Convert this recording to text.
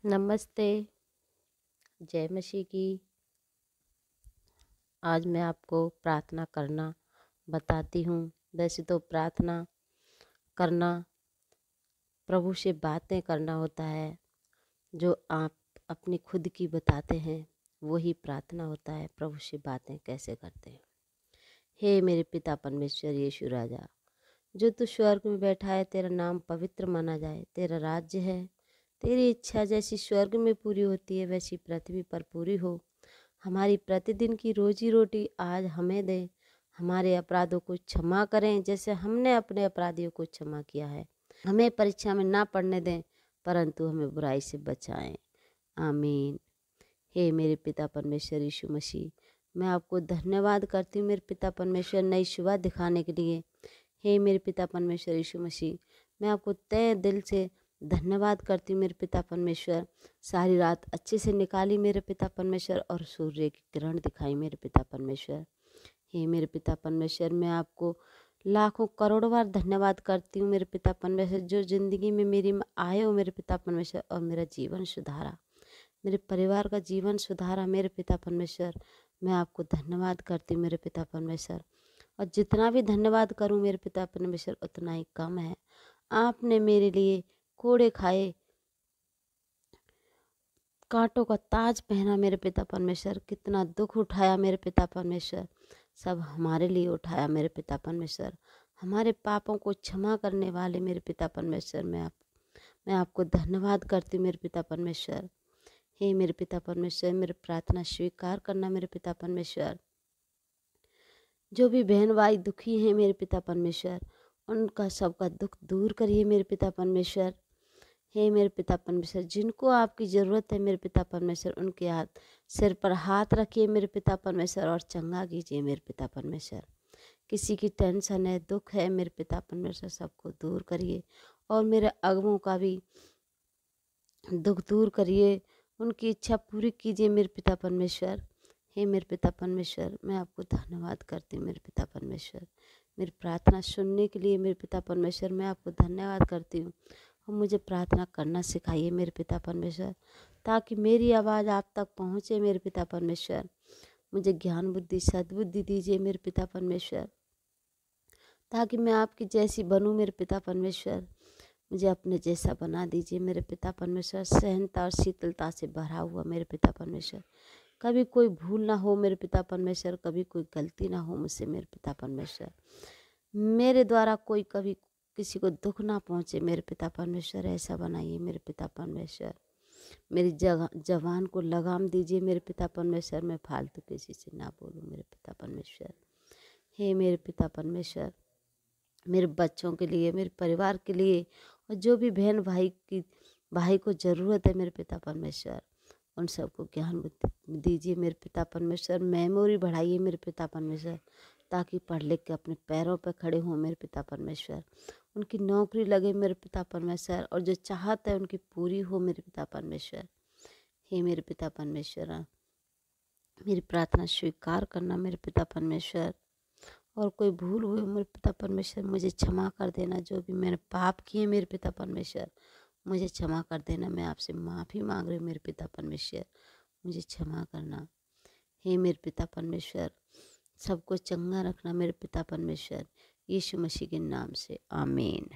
नमस्ते। जय मसीह की। आज मैं आपको प्रार्थना करना बताती हूँ। वैसे तो प्रार्थना करना प्रभु से बातें करना होता है। जो आप अपनी खुद की बताते हैं वही प्रार्थना होता है। प्रभु से बातें कैसे करते हैं। हे मेरे पिता परमेश्वर यीशु राजा, जो तू स्वर्ग में बैठा है, तेरा नाम पवित्र माना जाए। तेरा राज्य है, तेरी इच्छा जैसी स्वर्ग में पूरी होती है वैसी पृथ्वी पर पूरी हो। हमारी प्रतिदिन की रोजी रोटी आज हमें दें। हमारे अपराधों को क्षमा करें जैसे हमने अपने अपराधियों को क्षमा किया है। हमें परीक्षा में ना पड़ने दें, परंतु हमें बुराई से बचाएं। आमीन। हे मेरे पिता परमेश्वर यीशु मसीह, मैं आपको धन्यवाद करती हूँ मेरे पिता परमेश्वर, नई सुबह दिखाने के लिए। हे मेरे पिता परमेश्वर यीशु मसीह, मैं आपको तहे दिल से धन्यवाद करती हूँ मेरे पिता परमेश्वर। सारी रात अच्छे से निकाली मेरे पिता परमेश्वर और सूर्य की किरण दिखाई मेरे पिता परमेश्वर। हे मेरे पिता परमेश्वर, मैं आपको लाखों करोड़ों बार धन्यवाद करती हूँ मेरे पिता परमेश्वर, जो ज़िंदगी में मेरी में आए हो मेरे पिता परमेश्वर और मेरा जीवन सुधारा, मेरे परिवार का जीवन सुधारा मेरे पिता परमेश्वर। मैं आपको धन्यवाद करती हूँ मेरे पिता परमेश्वर, और जितना भी धन्यवाद करूँ मेरे पिता परमेश्वर उतना ही कम है। आपने मेरे लिए कोड़े खाए, कांटों का ताज पहना मेरे पिता परमेश्वर। कितना दुख उठाया मेरे पिता परमेश्वर, सब हमारे लिए उठाया मेरे पिता परमेश्वर। हमारे पापों को क्षमा करने वाले मेरे पिता परमेश्वर, मैं आपको धन्यवाद करती हूँ मेरे पिता परमेश्वर। हे मेरे पिता परमेश्वर, मेरी प्रार्थना स्वीकार करना मेरे पिता परमेश्वर। जो भी बहन भाई दुखी हैं मेरे पिता परमेश्वर, उनका सबका दुख दूर करिए मेरे पिता परमेश्वर। हे मेरे पिता परमेश्वर, जिनको आपकी ज़रूरत है मेरे पिता परमेश्वर, उनके हाथ सिर पर हाथ रखिए मेरे पिता परमेश्वर और चंगा कीजिए मेरे पिता परमेश्वर। किसी की टेंशन है, दुख है मेरे पिता परमेश्वर, सबको दूर करिए और मेरे अगमों का भी दुख दूर करिए, उनकी इच्छा पूरी कीजिए मेरे पिता परमेश्वर। हे मेरे पिता परमेश्वर, मैं आपको धन्यवाद करती हूँ मेरे पिता परमेश्वर। मेरी प्रार्थना सुनने के लिए मेरे पिता परमेश्वर मैं आपको धन्यवाद करती हूँ। और मुझे प्रार्थना करना सिखाइए मेरे पिता परमेश्वर, ताकि मेरी आवाज़ आप तक पहुँचे मेरे पिता परमेश्वर। मुझे ज्ञान बुद्धि सद्बुद्धि दीजिए मेरे पिता परमेश्वर, ताकि मैं आपकी जैसी बनूँ मेरे पिता परमेश्वर। मुझे अपने जैसा बना दीजिए मेरे पिता परमेश्वर, सहनता और शीतलता से भरा हुआ मेरे पिता परमेश्वर। कभी कोई भूल ना हो मेरे पिता परमेश्वर, कभी कोई गलती ना हो मुझसे मेरे पिता परमेश्वर। मेरे द्वारा कोई कभी किसी को दुख ना पहुँचे मेरे पिता परमेश्वर, ऐसा बनाइए मेरे पिता परमेश्वर। मेरी जवान को लगाम दीजिए मेरे पिता परमेश्वर, मैं फालतू किसी से ना बोलूँ मेरे पिता परमेश्वर। हे मेरे पिता परमेश्वर, मेरे बच्चों के लिए, मेरे परिवार के लिए, और जो भी बहन भाई को ज़रूरत है मेरे पिता परमेश्वर, उन सबको ज्ञान बुद्धि दीजिए मेरे पिता परमेश्वर। मेमोरी बढ़ाइए मेरे पिता परमेश्वर, ताकि पढ़ लिख के अपने पैरों पर खड़े हों मेरे पिता परमेश्वर। उनकी नौकरी लगे मेरे पिता परमेश्वर, और जो चाहत है उनकी पूरी हो मेरे पिता परमेश्वर। हे मेरे पिता परमेश्वर, मेरी प्रार्थना स्वीकार करना मेरे पिता परमेश्वर। और कोई भूल हुई मेरे पिता परमेश्वर मुझे क्षमा कर देना। जो भी मैंने पाप किए मेरे पिता परमेश्वर मुझे क्षमा कर देना। मैं आपसे माफ़ी मांग रही हूँ मेरे पिता परमेश्वर, मुझे क्षमा करना। हे मेरे पिता परमेश्वर, सबको चंगा रखना मेरे पिता परमेश्वर, यीशु मसीह के नाम से आमीन।